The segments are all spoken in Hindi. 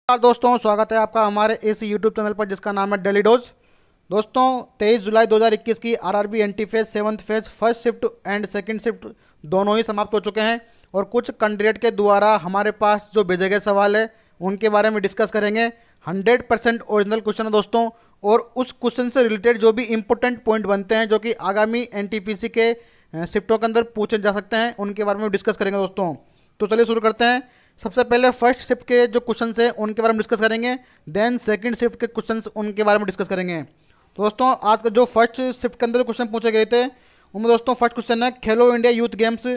नमस्कार दोस्तों, स्वागत है आपका हमारे इस YouTube चैनल पर जिसका नाम है डेली डोज। दोस्तों 23 जुलाई 2021 की RRB anti phase 7th phase first shift and second shift दोनों ही समाप्त हो चुके हैं और कुछ कैंडिडेट के द्वारा हमारे पास जो भेजे गए सवाल है उनके बारे में डिस्कस करेंगे। 100% ओरिजिनल क्वेश्चन है दोस्तों, और उस क्वेश्चन से रिलेटेड जो भी इंपॉर्टेंट पॉइंट बनते हैं जो कि आगामी एनटीपीसी के शिफ्टों के अंदर पूछे जा सकते हैं उनके बारे में डिस्कस करेंगे दोस्तों। तो चलिए शुरू करते हैं। सबसे पहले फर्स्ट शिफ्ट के जो क्वेश्चंस हैं उनके बारे में डिस्कस करेंगे, देन सेकंड शिफ्ट के क्वेश्चंस उनके बारे में डिस्कस करेंगे। तो दोस्तों आज का जो फर्स्ट शिफ्ट के अंदर जो क्वेश्चन पूछे गए थे उनमें दोस्तों फर्स्ट क्वेश्चन है खेलो इंडिया यूथ गेम्स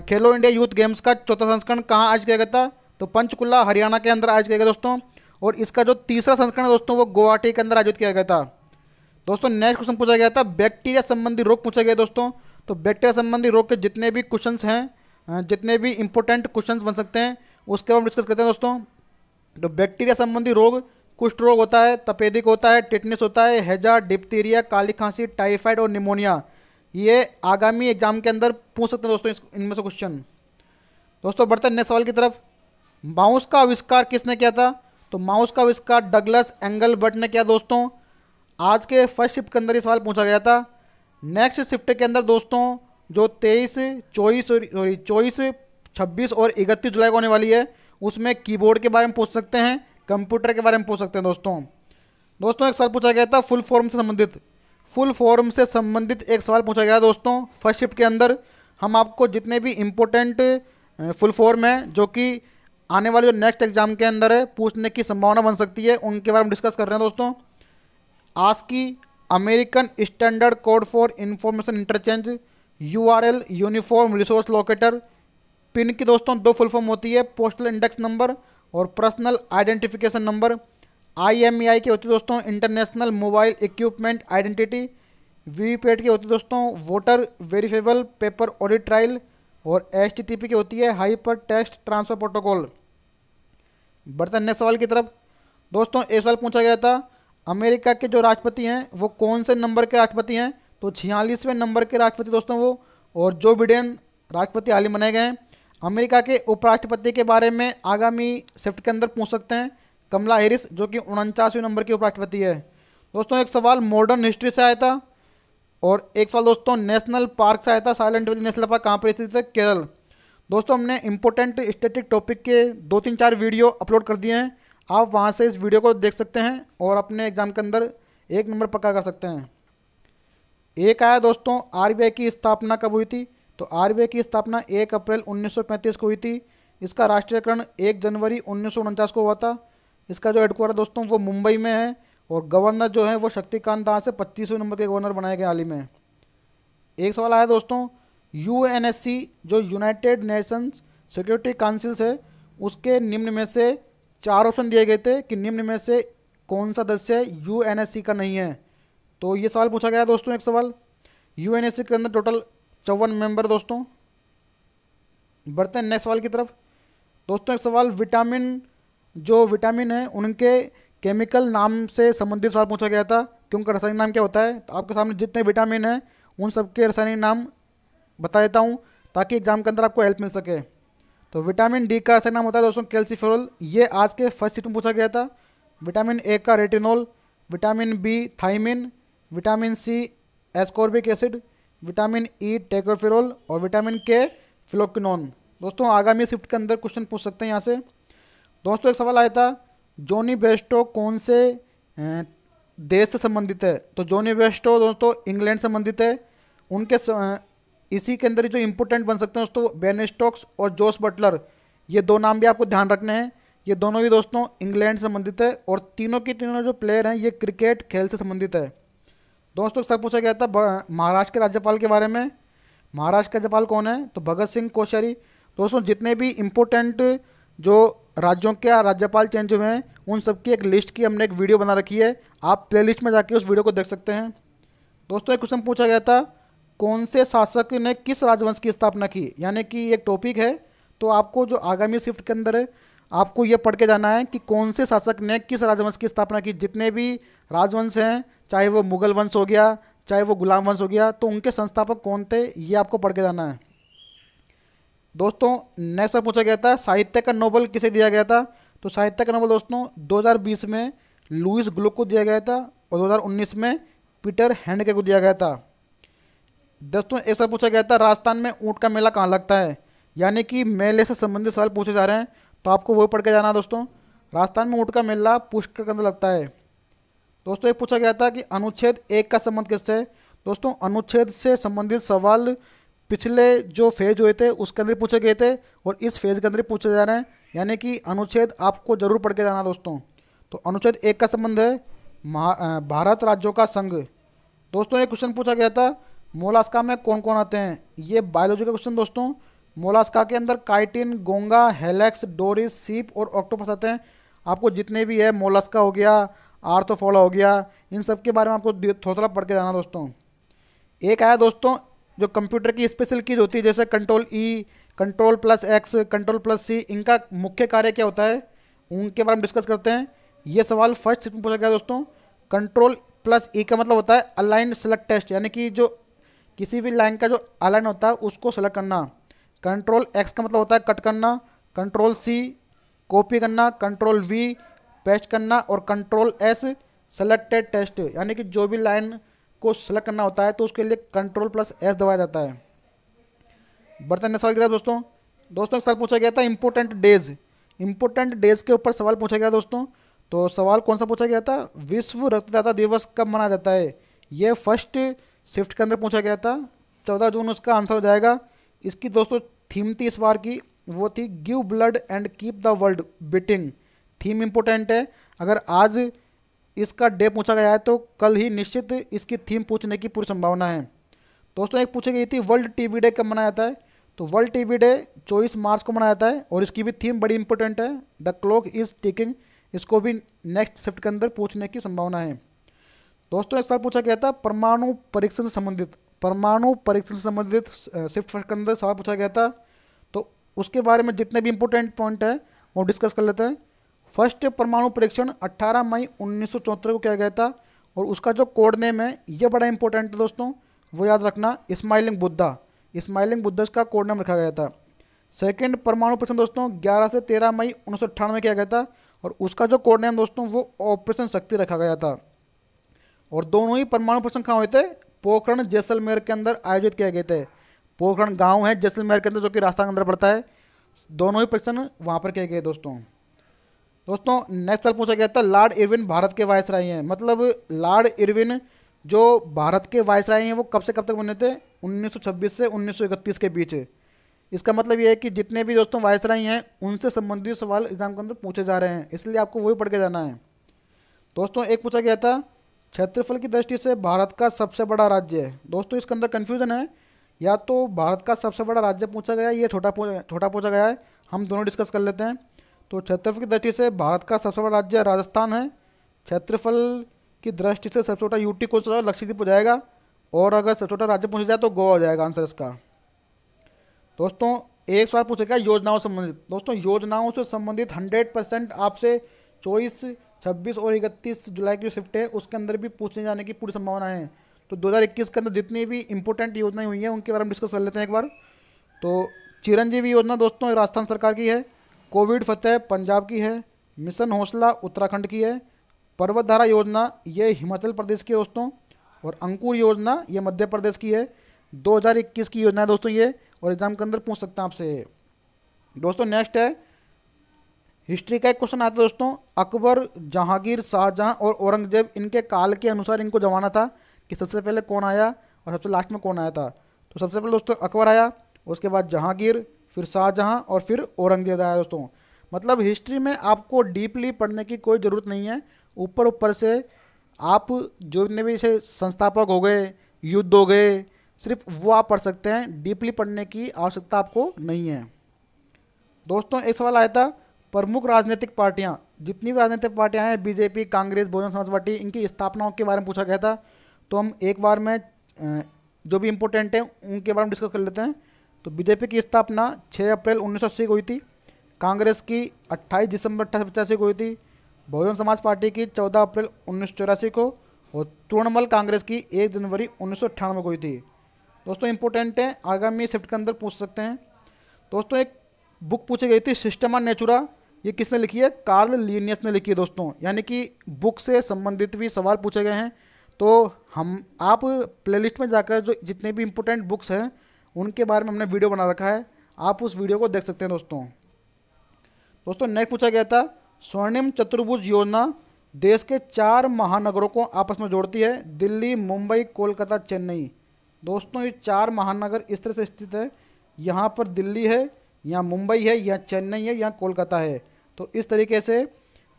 खेलो इंडिया यूथ गेम्स का चौथा संस्करण कहाँ आज किया गया था? तो पंचकुला हरियाणा के अंदर आज किया गया दोस्तों, और इसका जो तीसरा संस्करण है दोस्तों वो गुवाहाटी के अंदर आयोजित किया गया था। दोस्तों नेक्स्ट क्वेश्चन पूछा गया था बैक्टीरिया संबंधी रोग पूछा गया दोस्तों। तो बैक्टीरिया संबंधी रोग के जितने भी क्वेश्चंस हैं, जितने भी इंपॉर्टेंट क्वेश्चंस बन सकते हैं उसके बारे में डिस्कस करते हैं दोस्तों। तो बैक्टीरिया संबंधी रोग कुष्ठ रोग होता है, तपेदिक होता है, टिटनेस होता है, हैजा, डिप्थीरिया, काली खांसी, टाइफाइड और निमोनिया। ये आगामी एग्जाम के अंदर पूछ सकते हैं दोस्तों इनमें से क्वेश्चन। दोस्तों बढ़ते हैं नेक्स्ट सवाल की तरफ। माउस का आविष्कार किसने किया था? तो माउस का आविष्कार डगलस एंगलबर्ट ने किया दोस्तों। आज के फर्स्ट शिफ्ट के अंदर ये सवाल पूछा गया था। नेक्स्ट शिफ्ट के अंदर दोस्तों जो 23, 24, 26 और 31 जुलाई को होने वाली है उसमें कीबोर्ड के बारे में पूछ सकते हैं, कंप्यूटर के बारे में पूछ सकते हैं दोस्तों एक सवाल पूछा गया था फुल फॉर्म से संबंधित एक सवाल पूछा गया दोस्तों फर्स्ट शिफ्ट के अंदर। हम आपको जितने भी इम्पोर्टेंट फुल फॉर्म है जो कि आने वाले जो नेक्स्ट एग्जाम के अंदर है पूछने की संभावना बन सकती है उनके बारे में डिस्कस कर रहे हैं दोस्तों। ASCII American standard code for information interchange, URL uniform resource locator. PIN की दोस्तों दो फुल फॉर्म होती है, पोस्टल इंडेक्स नंबर और पर्सनल आइडेंटिफिकेशन नंबर। IMEI की होती है दोस्तों international mobile equipment identity. VVPAT की होती है दोस्तों voter verifiable paper audit trial. और HTTP की होती है हाइपर टेक्स्ट ट्रांसफर प्रोटोकॉल। बढ़ते हैं नेक्स्ट सवाल की तरफ। दोस्तों एक सवाल पूछा गया था अमेरिका के जो राष्ट्रपति हैं वो कौन से नंबर के राष्ट्रपति हैं? तो 46वें नंबर के राष्ट्रपति दोस्तों वो, और जो बिडेन राष्ट्रपति हाल ही बनाए गए हैं। अमेरिका के उपराष्ट्रपति के बारे में आगामी शिफ्ट के अंदर पूछ सकते हैं, कमला हैरिस जो कि 49वें नंबर की उपराष्ट्रपति है। दोस्तों एक सवाल मॉडर्न हिस्ट्री से आया था, और एक सवाल दोस्तों नेशनल पार्क से आया था। साइलेंट वैली नेशनल पार्क कहाँ पर स्थित है? केरल। दोस्तों हमने इंपॉर्टेंट स्टैटिक टॉपिक के 2-3-4 वीडियो अपलोड कर दिए हैं, आप वहाँ से इस वीडियो को देख सकते हैं और अपने एग्जाम के अंदर 1 नंबर पक्का कर सकते हैं। एक आया दोस्तों RBI की स्थापना कब हुई थी? तो RBI की स्थापना 1 अप्रैल 1935 को हुई थी। इसका राष्ट्रीयकरण 1 जनवरी 1949 को हुआ था। इसका जो हेडक्वार्टर दोस्तों वो मुंबई में है, और गवर्नर जो है वो शक्तिकांत दास से 25वें नंबर के गवर्नर बनाए गए हाल ही में। एक सवाल आया दोस्तों UNSC जो यूनाइटेड नेशंस सिक्योरिटी काउंसिल है उसके निम्न में से 4 ऑप्शन दिए गए थे कि निम्न में से कौन सा सदस्य UNSC का नहीं है। तो ये सवाल पूछा गया दोस्तों एक सवाल। UNSC के अंदर टोटल 54 मेंबर दोस्तों। बढ़ते हैं नेक्स्ट सवाल की तरफ। दोस्तों एक सवाल विटामिन है उनके केमिकल नाम से संबंधित सवाल पूछा गया था कि उनका रासायनिक नाम क्या होता है। तो आपके सामने जितने विटामिन हैं उन सबके रासायनिक नाम बता देता हूँ ताकि एग्जाम के अंदर आपको हेल्प मिल सके। तो विटामिन D का रासायनिक नाम होता है दोस्तों कैल्सीफेरॉल, ये आज के फर्स्ट शिफ्ट में पूछा गया था। विटामिन A का retinol, vitamin B thymine, vitamin C ascorbic acid, vitamin E tocopherol और विटामिन K फ्लोक्विनोन। दोस्तों आगामी शिफ्ट के अंदर क्वेश्चन पूछ सकते हैं यहाँ से। दोस्तों एक सवाल आया था जॉनी बेस्टो कौन से देश से संबंधित है? तो जॉनी बेस्टो दोस्तों इंग्लैंड से संबंधित है। उनके इसी के अंदर जो इंपॉर्टेंट बन सकते हैं दोस्तों बेन स्टोक्स और जोस बटलर, ये 2 नाम भी आपको ध्यान रखने हैं। ये दोनों भी दोस्तों इंग्लैंड से संबंधित है, और तीनों के तीनों जो प्लेयर हैं ये क्रिकेट खेल से संबंधित है। दोस्तों सर पूछा गया था महाराष्ट्र के राज्यपाल के बारे में। महाराष्ट्र के राज्यपाल कौन है? तो भगत सिंह कोश्यारी। दोस्तों जितने भी इम्पोर्टेंट जो राज्यों के राज्यपाल चेंज हुए हैं उन सबकी एक लिस्ट की हमने एक वीडियो बना रखी है, आप प्लेलिस्ट में जाके उस वीडियो को देख सकते हैं। दोस्तों एक क्वेश्चन पूछा गया था कौन से शासक ने किस राजवंश की स्थापना की? यानी कि एक टॉपिक है, तो आपको जो आगामी शिफ्ट के अंदर है आपको ये पढ़ के जाना है कि कौन से शासक ने किस राजवंश की स्थापना की। जितने भी राजवंश हैं, चाहे वो मुगल वंश हो गया, चाहे वो गुलाम वंश हो गया, तो उनके संस्थापक कौन थे ये आपको पढ़ के जाना है। दोस्तों नेक्स्ट पूछा गया था साहित्य का नोबेल किसे दिया गया था? तो साहित्य का नोबेल दोस्तों 2020 में लुइस ग्लुक को दिया गया था और 2019 में पीटर हैंडके को दिया गया था। दोस्तों एक सवाल पूछा गया था, राजस्थान में ऊँट का मेला कहाँ लगता है? यानी कि मेले से संबंधित सवाल पूछे जा रहे हैं, तो आपको वो पढ़ के जाना है दोस्तों। राजस्थान में ऊँट का मेला पुष्कर के अंदर लगता है। दोस्तों एक पूछा गया था कि अनुच्छेद 1 का संबंध किससे है? दोस्तों अनुच्छेद से संबंधित सवाल पिछले जो फेज हुए थे उसके अंदर पूछे गए थे और इस फेज के अंदर पूछे जा रहे हैं, यानी कि अनुच्छेद आपको जरूर पढ़ के जाना दोस्तों। तो अनुच्छेद 1 का संबंध है भारत राज्यों का संघ। दोस्तों एक क्वेश्चन पूछा गया था, मोलास्का में कौन कौन आते हैं? ये बायोलॉजी का क्वेश्चन दोस्तों। मोलास्का के अंदर काइटिन, गोंगा, हेलेक्स, डोरिस, सीप और ऑक्टोपस आते हैं। आपको जितने भी है, मोलास्का हो गया, आर्थ्रोपोडा हो गया, इन सब के बारे में आपको थोड़ा पढ़ के जाना दोस्तों। एक आया दोस्तों जो कंप्यूटर की स्पेशल कीज होती है, जैसे control E, control plus X, control plus C, इनका मुख्य कार्य क्या होता है, उनके बारे में डिस्कस करते हैं। ये सवाल फर्स्ट में पूछा गया दोस्तों। कंट्रोल प्लस ई का मतलब होता है अलाइन सेलेक्ट टेस्ट, यानी कि जो किसी भी लाइन का जो अलाइन होता है उसको सेलेक्ट करना। कंट्रोल एक्स का मतलब होता है कट करना, कंट्रोल सी कॉपी करना, कंट्रोल वी पेस्ट करना और कंट्रोल एस सेलेक्टेड टेस्ट, यानी कि जो भी लाइन को सेलेक्ट करना होता है तो उसके लिए कंट्रोल प्लस एस दबाया जाता है। बर्तन ने सवाल किया दोस्तों। दोस्तों एक सवाल पूछा गया था इम्पोर्टेंट डेज। इम्पोर्टेंट डेज के ऊपर सवाल पूछा गया दोस्तों। तो सवाल कौन सा पूछा गया था, विश्व रक्तदाता दिवस कब मनाया जाता है? ये फर्स्ट शिफ्ट के अंदर पूछा गया था, 14 जून उसका आंसर हो जाएगा। इसकी दोस्तों थीम थी इस बार की, वो थी give blood and keep the world beating. Theme important है, अगर आज इसका डे पूछा गया है तो कल ही निश्चित इसकी थीम पूछने की पूरी संभावना है। दोस्तों एक पूछी गई थी वर्ल्ड टीबी डे कब मनाया जाता है? तो वर्ल्ड टीबी डे 24 मार्च को मनाया जाता है और इसकी भी थीम बड़ी इंपॉर्टेंट है, द क्लॉक इज टिकिंग। इसको भी नेक्स्ट शिफ्ट के अंदर पूछने की संभावना है। दोस्तों एक सवाल पूछा गया था परमाणु परीक्षण से संबंधित। परमाणु परीक्षण से संबंधित शिफ्ट के अंदर सवाल पूछा गया था, तो उसके बारे में जितने भी इंपॉर्टेंट पॉइंट है वो डिस्कस कर लेते हैं। फर्स्ट परमाणु परीक्षण 18 मई 1974 को किया गया था और उसका जो कोड नेम है ये बड़ा इंपॉर्टेंट है दोस्तों, वो याद रखना, स्माइलिंग बुद्धा। स्माइलिंग बुद्धा का कोड नेम रखा गया था। सेकंड परमाणु परीक्षण दोस्तों 11 से 13 मई 1998 में किया गया था और उसका जो कोड नेम दोस्तों वो ऑपरेशन शक्ति रखा गया था। और दोनों ही परमाणु परीक्षण कहाँ हुए थे? पोखरण जैसलमेर के अंदर आयोजित किए गए थे। पोखरण गांव है जैसलमेर के अंदर, जो कि राजस्थान के अंदर पड़ता है। दोनों ही परीक्षण वहाँ पर किए गए दोस्तों। नेक्स्ट सवाल पूछा गया था लॉर्ड इरविन भारत के वायसराय हैं। मतलब लॉर्ड इरविन जो भारत के वायसराय हैं वो कब से कब तक बने थे? 1926 से 1931 के बीच। इसका मतलब ये है कि जितने भी दोस्तों वायसराय हैं उनसे संबंधित सवाल एग्जाम के अंदर पूछे जा रहे हैं, इसलिए आपको वही पढ़ के जाना है। दोस्तों एक पूछा गया था क्षेत्रफल की दृष्टि से भारत का सबसे बड़ा राज्य है। दोस्तों इसके अंदर कन्फ्यूजन है, या तो भारत का सबसे बड़ा राज्य पूछा गया है या छोटा पूछा गया है, हम दोनों डिस्कस कर लेते हैं। तो क्षेत्रफल की दृष्टि से भारत का सबसे बड़ा राज्य राजस्थान है। क्षेत्रफल की दृष्टि से सबसे छोटा यूटी को लक्षद्वीप हो जाएगा, और अगर सबसे छोटा राज्य पूछा जाए तो गोवा हो जाएगा आंसर इसका। दोस्तों एक सवाल पूछेगा योजनाओं से संबंधित। दोस्तों योजनाओं से संबंधित 100% आपसे 24, 26 और 31 जुलाई की जो शिफ्ट है उसके अंदर भी पूछने जाने की पूरी संभावना है। तो 2021 के अंदर जितनी भी इंपॉर्टेंट योजनाएं हुई हैं उनके बारे में डिस्कस कर लेते हैं एक बार। तो चिरंजीवी योजना दोस्तों राजस्थान सरकार की है। कोविड फतेह पंजाब की है। मिशन हौसला उत्तराखंड की है। पर्वतधारा योजना ये हिमाचल प्रदेश की है दोस्तों, और अंकुर योजना ये मध्य प्रदेश की है। 2021 की योजना है दोस्तों ये, और एग्जाम के अंदर पूछ सकते हैं आपसे। दोस्तों नेक्स्ट है हिस्ट्री का एक क्वेश्चन आता है दोस्तों, अकबर, जहांगीर, शाहजहां और औरंगजेब इनके काल के अनुसार इनको जमाना था कि सबसे पहले कौन आया और सबसे लास्ट में कौन आया था। तो सबसे पहले दोस्तों अकबर आया, उसके बाद जहांगीर, फिर शाहजहां और फिर औरंगजेब आया दोस्तों। मतलब हिस्ट्री में आपको डीपली पढ़ने की कोई ज़रूरत नहीं है, ऊपर ऊपर से आप जो भी से संस्थापक हो गए, युद्ध हो गए, सिर्फ वो आप पढ़ सकते हैं, डीपली पढ़ने की आवश्यकता आपको नहीं है। दोस्तों एक सवाल आया था प्रमुख राजनीतिक पार्टियां, जितनी भी राजनीतिक पार्टियां हैं बीजेपी, कांग्रेस, बहुजन समाज पार्टी, इनकी स्थापनाओं के बारे में पूछा गया था। तो हम एक बार में जो भी इम्पोर्टेंट हैं उनके बारे में डिस्कस कर लेते हैं। तो बीजेपी की स्थापना 6 अप्रैल 1980 को हुई थी। कांग्रेस की 28 दिसंबर 1885 को हुई थी। बहुजन समाज पार्टी की 14 अप्रैल 1984 को, और तृणमूल कांग्रेस की 1 जनवरी 1998 को हुई थी। दोस्तों इंपॉर्टेंट है, आगामी शिफ्ट के अंदर पूछ सकते हैं। दोस्तों एक बुक पूछी गई थी सिस्टमा नेचुरा, ये किसने लिखी है? कार्ल लीनियस ने लिखी है दोस्तों। यानी कि बुक से संबंधित भी सवाल पूछे गए हैं। तो हम आप प्लेलिस्ट में जाकर जो जितने भी इम्पोर्टेंट बुक्स हैं उनके बारे में हमने वीडियो बना रखा है, आप उस वीडियो को देख सकते हैं दोस्तों। दोस्तों नेक्स्ट पूछा गया था, स्वर्णिम चतुर्भुज योजना देश के 4 महानगरों को आपस में जोड़ती है, दिल्ली, मुंबई, कोलकाता, चेन्नई। दोस्तों ये 4 महानगर इस तरह से स्थित है, यहाँ पर दिल्ली है, यहाँ मुंबई है, यहाँ चेन्नई है, यहाँ कोलकाता है। तो इस तरीके से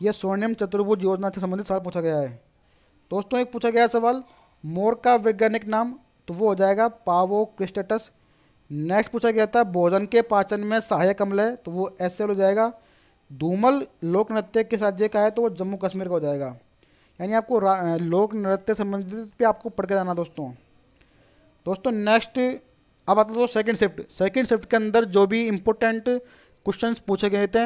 यह स्वर्णिम चतुर्भुज योजना से संबंधित सवाल पूछा गया है। दोस्तों एक पूछा गया सवाल, मोर का वैज्ञानिक नाम, तो वो हो जाएगा पावो क्रिस्टेटस। नेक्स्ट पूछा गया था, भोजन के पाचन में सहायक अम्ल है, तो वो एस हो जाएगा। धूमल लोक नृत्य किस राज्य का है, तो वो जम्मू कश्मीर का हो जाएगा। यानी आपको लोक नृत्य संबंधित भी आपको पढ़ के जाना दोस्तों। दोस्तों नेक्स्ट अब आता है सेकंड शिफ्ट। सेकंड शिफ्ट के अंदर जो भी इम्पोर्टेंट क्वेश्चंस पूछे गए थे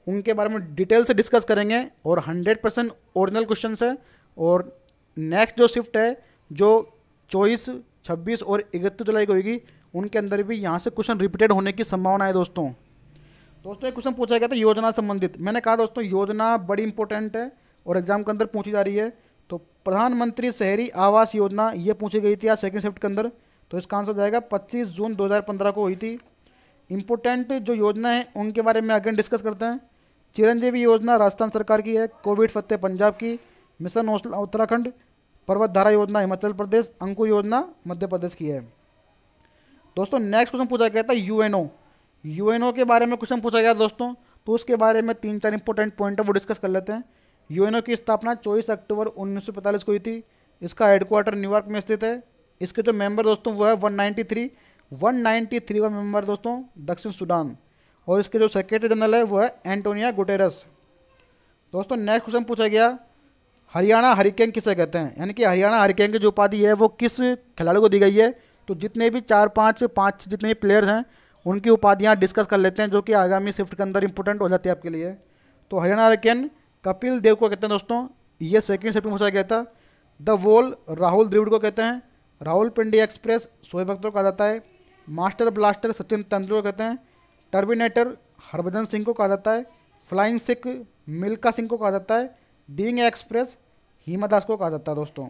उनके बारे में डिटेल से डिस्कस करेंगे, और 100% ओरिजिनल क्वेश्चंस है। और नेक्स्ट जो शिफ्ट है जो 24, 26 और 31 जुलाई को होगी, उनके अंदर भी यहाँ से क्वेश्चन रिपीटेड होने की संभावना है दोस्तों। दोस्तों एक क्वेश्चन पूछा गया था योजना संबंधित। मैंने कहा दोस्तों योजना बड़ी इंपॉर्टेंट है और एग्जाम के अंदर पूछी जा रही है। तो प्रधानमंत्री शहरी आवास योजना ये पूछी गई थी आज सेकंड शिफ्ट के अंदर, तो इसका आंसर जाएगा 25 जून 2015 को हुई थी। इंपॉर्टेंट जो योजना है उनके बारे में अगेन डिस्कस करते हैं। चिरंजीवी योजना राजस्थान सरकार की है, कोविड फतेह पंजाब की, मिशन हौसला उत्तराखंड, पर्वत धारा योजना हिमाचल प्रदेश, अंकुर योजना मध्य प्रदेश की है। दोस्तों नेक्स्ट क्वेश्चन पूछा गया था यूएनओ। यूएनओ के बारे में क्वेश्चन पूछा गया दोस्तों, तो उसके बारे में 3-4 इंपॉर्टेंट पॉइंट है वो डिस्कस कर लेते हैं। यूएनओ की स्थापना 24 अक्टूबर 1945 को हुई थी। इसका हेडक्वार्टर न्यूयॉर्क में स्थित है। इसके जो मेंबर दोस्तों वो है 193 का मेंबर दोस्तों दक्षिण सूडान, और इसके जो सेक्रेटरी जनरल है वो है एंटोनिया गुटेरस। दोस्तों नेक्स्ट क्वेश्चन पूछा गया, हरियाणा हरिकेन किसे कहते हैं, यानी कि हरियाणा हरिकेन की जो उपाधि है वो किस खिलाड़ी को दी गई है। तो जितने भी 4-5 जितने भी प्लेयर्स हैं उनकी उपाधियाँ डिस्कस कर लेते हैं, जो कि आगामी शिफ्ट के अंदर इंपॉर्टेंट हो जाती है आपके लिए। तो हरियाणा हरिकेन कपिल देव को कहते हैं दोस्तों, ये सेकंड शिफ्ट में पूछा गया था। द वॉल राहुल द्रविड़ को कहते हैं। राहुल पिंडी एक्सप्रेस शोएब अख्तर को कहा जाता है। मास्टर ब्लास्टर सचिन तेंदुलकर को कहते हैं। टर्मिनेटर हरभजन सिंह को कहा जाता है। फ्लाइंग सिख मिल्खा सिंह को कहा जाता है। डीइंग एक्सप्रेस हिमा दास को कहा जाता है दोस्तों।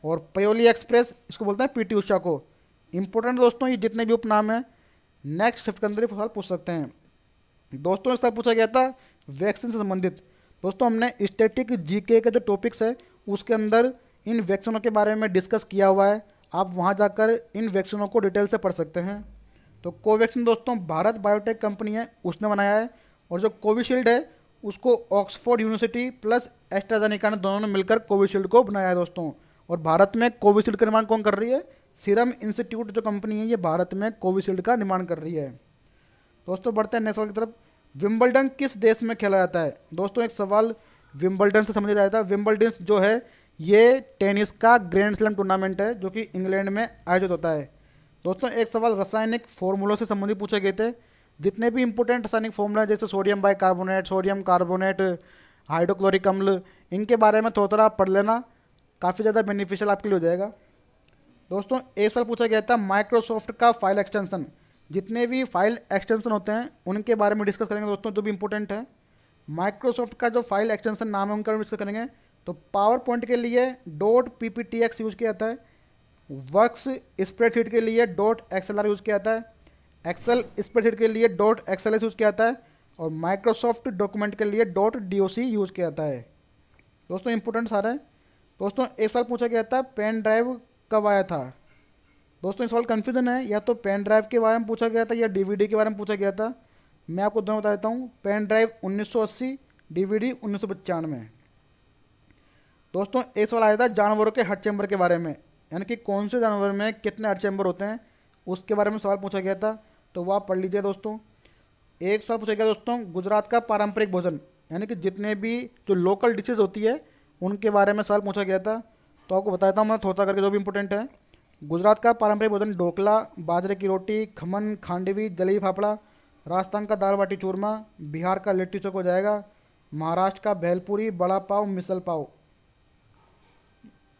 और पयोली एक्सप्रेस इसको बोलते हैं पीटी उषा को। इंपॉर्टेंट दोस्तों ये जितने भी उपनाम हैं नेक्स्ट शिफ्ट के अंदर सवाल पूछ सकते हैं। दोस्तों इसका पूछा गया था वैक्सीन से संबंधित। दोस्तों हमने स्टैटिक जीके के जो टॉपिक्स है उसके अंदर इन वैक्सीनों के बारे में डिस्कस किया हुआ है, आप वहां जाकर इन वैक्सीनों को डिटेल से पढ़ सकते हैं। तो कोवैक्सीन दोस्तों भारत बायोटेक कंपनी है उसने बनाया है, और जो कोविशील्ड है उसको ऑक्सफोर्ड यूनिवर्सिटी प्लस एस्ट्राजेनेका ने दोनों ने मिलकर कोविशील्ड को बनाया है दोस्तों। और भारत में कोविशील्ड का निर्माण कौन कर रही है? सीरम इंस्टीट्यूट जो कंपनी है ये भारत में कोविशील्ड का निर्माण कर रही है। दोस्तों बढ़ते हैं नेक्स्ट सवाल की तरफ। विंबलडन किस देश में खेला जाता है? दोस्तों एक सवाल विंबलडन से समझा जाता है। विंबलडन जो है ये टेनिस का ग्रैंड स्लैम टूर्नामेंट है जो कि इंग्लैंड में आयोजित होता है। दोस्तों एक सवाल रासायनिक फॉर्मूलों से संबंधित पूछे गए थे। जितने भी इंपॉर्टेंट रासायनिक फॉर्मूला जैसे sodium bicarbonate, sodium carbonate, hydrochloric अम्ल, इनके बारे में थोड़ा पढ़ लेना, काफ़ी ज़्यादा बेनिफिशियल आपके लिए हो जाएगा। दोस्तों एक सवाल पूछा गया था माइक्रोसॉफ्ट का फाइल एक्सटेंशन। जितने भी फाइल एक्सटेंशन होते हैं उनके बारे में डिस्कस करेंगे दोस्तों, जो भी इंपॉर्टेंट है। माइक्रोसॉफ्ट का जो फाइल एक्सटेंशन नाम है उनका भी डिस्कस करेंगे। तो पावर पॉइंट के लिए .pptx यूज़ किया जाता है। वर्क्स स्प्रेडशीट के लिए .xlr यूज़ किया जाता है। एक्सेल स्प्रेडशीट के लिए .xls यूज़ किया जाता है। और माइक्रोसॉफ्ट डॉक्यूमेंट के लिए .doc यूज़ किया जाता है। दोस्तों इंपॉर्टेंट सारा है। दोस्तों एक सवाल पूछा गया था पेन ड्राइव कब आया था? दोस्तों इस सवाल कन्फ्यूजन है, या तो पेन ड्राइव के बारे में पूछा गया था या डीवीडी के बारे में पूछा गया था। मैं आपको दोनों बता देता हूँ। Pen drive 1980, DVD 1995। दोस्तों एक सवाल आया था जानवरों के हट चैम्बर के बारे में, यानी कि कौन से जानवर में कितने हट चैम्बर होते हैं उसके बारे में सवाल पूछा गया था, तो वो आप पढ़ लीजिए दोस्तों। एक सवाल पूछा गया दोस्तों गुजरात का पारंपरिक भोजन, यानी कि जितने भी जो लोकल डिशेज होती है उनके बारे में सवाल पूछा गया था। तो आपको बताता हूँ मैं थोड़ा करके जो भी इंपॉर्टेंट है। गुजरात का पारंपरिक भोजन ढोकला, बाजरे की रोटी, खमन, खांडवी, जलेबी फाफड़ा। राजस्थान का दाल बाटी चूरमा। बिहार का लिट्टी चोखा हो जाएगा। महाराष्ट्र का भेलपुरी, बड़ा पाव, मिसल पाव।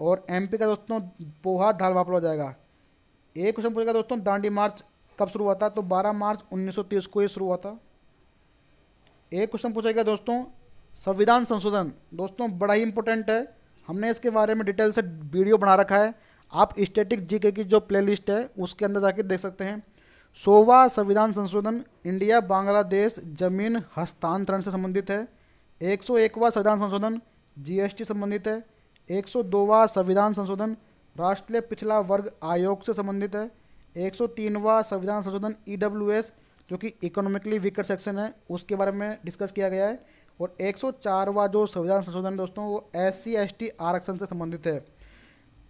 और एमपी का दोस्तों पोहा, दाल बाफला हो जाएगा। एक क्वेश्चन पूछेगा दोस्तों दांडी मार्च कब शुरू हुआ था? तो 12 मार्च 1930 को ये शुरू हुआ था। एक क्वेश्चन पूछा गया दोस्तों, संविधान संशोधन। दोस्तों बड़ा ही इंपॉर्टेंट है, हमने इसके बारे में डिटेल से वीडियो बना रखा है, आप स्टैटिक जीके की जो प्लेलिस्ट है उसके अंदर जाके देख सकते हैं। 100वां संविधान संशोधन इंडिया बांग्लादेश जमीन हस्तांतरण से संबंधित है। 101वां संविधान संशोधन जीएसटी संबंधित है। 102वां संविधान संशोधन राष्ट्रीय पिछड़ा वर्ग आयोग से संबंधित है। 103वां संविधान संशोधन ईडब्ल्यूएस जो कि इकोनॉमिकली वीकर सेक्शन है उसके बारे में डिस्कस किया गया है। और 104वां जो संविधान संशोधन दोस्तों वो SC/ST आरक्षण से संबंधित है।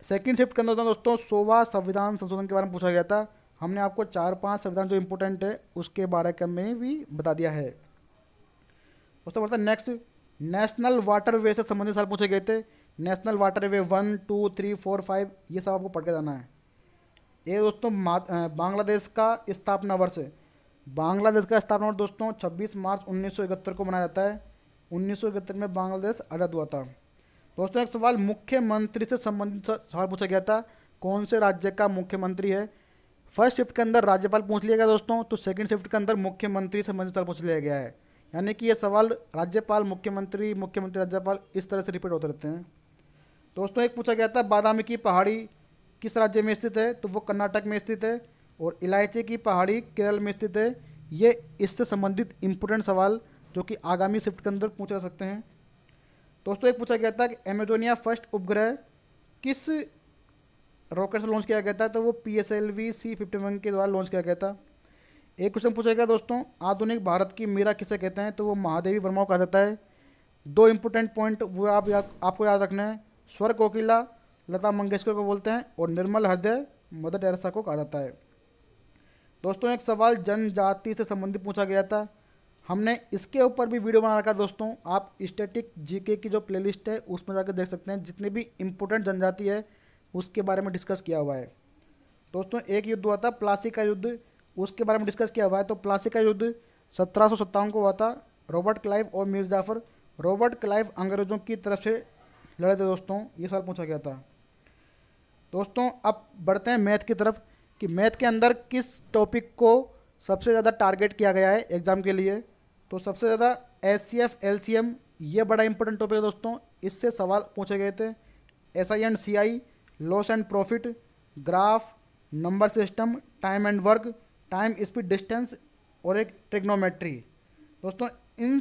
सेकंड शिफ्ट के अंदर दोस्तों 100वां संविधान संशोधन के बारे में पूछा गया था, हमने आपको 4-5 संविधान जो इंपॉर्टेंट है उसके बारे में भी बता दिया है। दोस्तों बढ़ता है नेक्स्ट, नेशनल वाटरवे से संबंधित सवाल पूछे गए थे। नेशनल वाटरवे 1, 2, 3, 4, 5 ये सब आपको पढ़ के जाना है। ये दोस्तों बांग्लादेश का स्थापना वर्ष है। बांग्लादेश का स्थापना वर्ष दोस्तों 26 मार्च 1971 को मनाया जाता है। 1971 में बांग्लादेश आज़ाद हुआ था। दोस्तों एक सवाल मुख्यमंत्री से संबंधित सवाल पूछा गया था, कौन से राज्य का मुख्यमंत्री है। फर्स्ट शिफ्ट के अंदर राज्यपाल पूछ लिया गया दोस्तों, तो सेकंड शिफ्ट के अंदर मुख्यमंत्री से संबंधित सवाल पूछ लिया गया है। यानी कि ये सवाल राज्यपाल मुख्यमंत्री मुख्यमंत्री राज्यपाल इस तरह से रिपीट होते रहते हैं। दोस्तों एक पूछा गया था बादामी की पहाड़ी किस राज्य में स्थित है, तो वो कर्नाटक में स्थित है। और इलायची की पहाड़ी केरल में स्थित है। ये इससे संबंधित इंपोर्टेंट सवाल जो कि आगामी शिफ्ट के अंदर पूछे जा सकते हैं। दोस्तों एक पूछा गया था कि अमेजोनिया फर्स्ट उपग्रह किस रॉकेट से लॉन्च किया गया था, तो वो PSLV C-51 के द्वारा लॉन्च किया गया था। एक क्वेश्चन पूछा गया दोस्तों, आधुनिक भारत की मीरा किसे कहते हैं, तो वो महादेवी वर्मा को कहा जाता है। 2 इंपोर्टेंट पॉइंट वो आपको याद रखना है, स्वर कोकिला लता मंगेशकर को बोलते हैं और निर्मल हृदय मदर टेरेसा को कहा जाता है। दोस्तों एक सवाल जनजाति से संबंधित पूछा गया था, हमने इसके ऊपर भी वीडियो बना रखा है दोस्तों, आप स्टैटिक जीके की जो प्लेलिस्ट है उसमें जाकर देख सकते हैं, जितने भी इंपोर्टेंट जनजाति है उसके बारे में डिस्कस किया हुआ है। दोस्तों एक युद्ध हुआ था प्लासी का युद्ध, उसके बारे में डिस्कस किया हुआ है। तो प्लासी का युद्ध 1757 को हुआ था। रॉबर्ट क्लाइव और मीर जाफर, रॉबर्ट क्लाइव अंग्रेजों की तरफ से लड़े थे दोस्तों, ये सवाल पूछा गया था। दोस्तों अब बढ़ते हैं मैथ की तरफ कि मैथ के अंदर किस टॉपिक को सबसे ज़्यादा टारगेट किया गया है एग्जाम के लिए। तो सबसे ज़्यादा HCF LCM ये बड़ा इंपॉर्टेंट टॉपिक है दोस्तों, इससे सवाल पूछे गए थे। SI and CI, loss and profit, graph, number system, time and work, time speed distance और एक ट्रिग्नोमेट्री। दोस्तों इन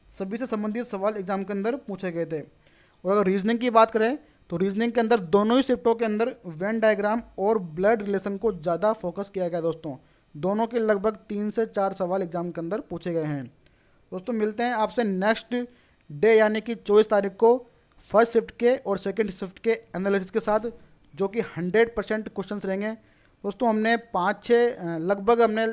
सभी से संबंधित सवाल एग्जाम के अंदर पूछे गए थे। और अगर रीजनिंग की बात करें तो रीजनिंग के अंदर दोनों ही शिफ्टों के अंदर वेन डायग्राम और ब्लड रिलेशन को ज़्यादा फोकस किया गया दोस्तों। दोनों के लगभग 3 से 4 सवाल एग्जाम के अंदर पूछे गए हैं। दोस्तों मिलते हैं आपसे नेक्स्ट डे यानी कि 24 तारीख को फर्स्ट शिफ्ट के और सेकंड शिफ्ट के एनालिसिस के साथ, जो कि 100% क्वेश्चंस रहेंगे। दोस्तों हमने 5-6 लगभग हमने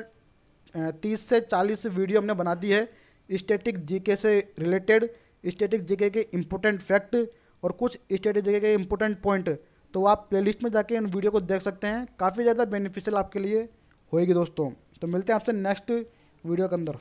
30 से 40 वीडियो हमने बना दी है स्टैटिक जीके से रिलेटेड, स्टैटिक जीके के इम्पोर्टेंट फैक्ट और कुछ स्टैटिक जीके के इम्पोर्टेंट पॉइंट। तो आप प्लेलिस्ट में जाके इन वीडियो को देख सकते हैं, काफ़ी ज़्यादा बेनिफिशियल आपके लिए होएगी दोस्तों। तो मिलते हैं आपसे नेक्स्ट वीडियो के अंदर।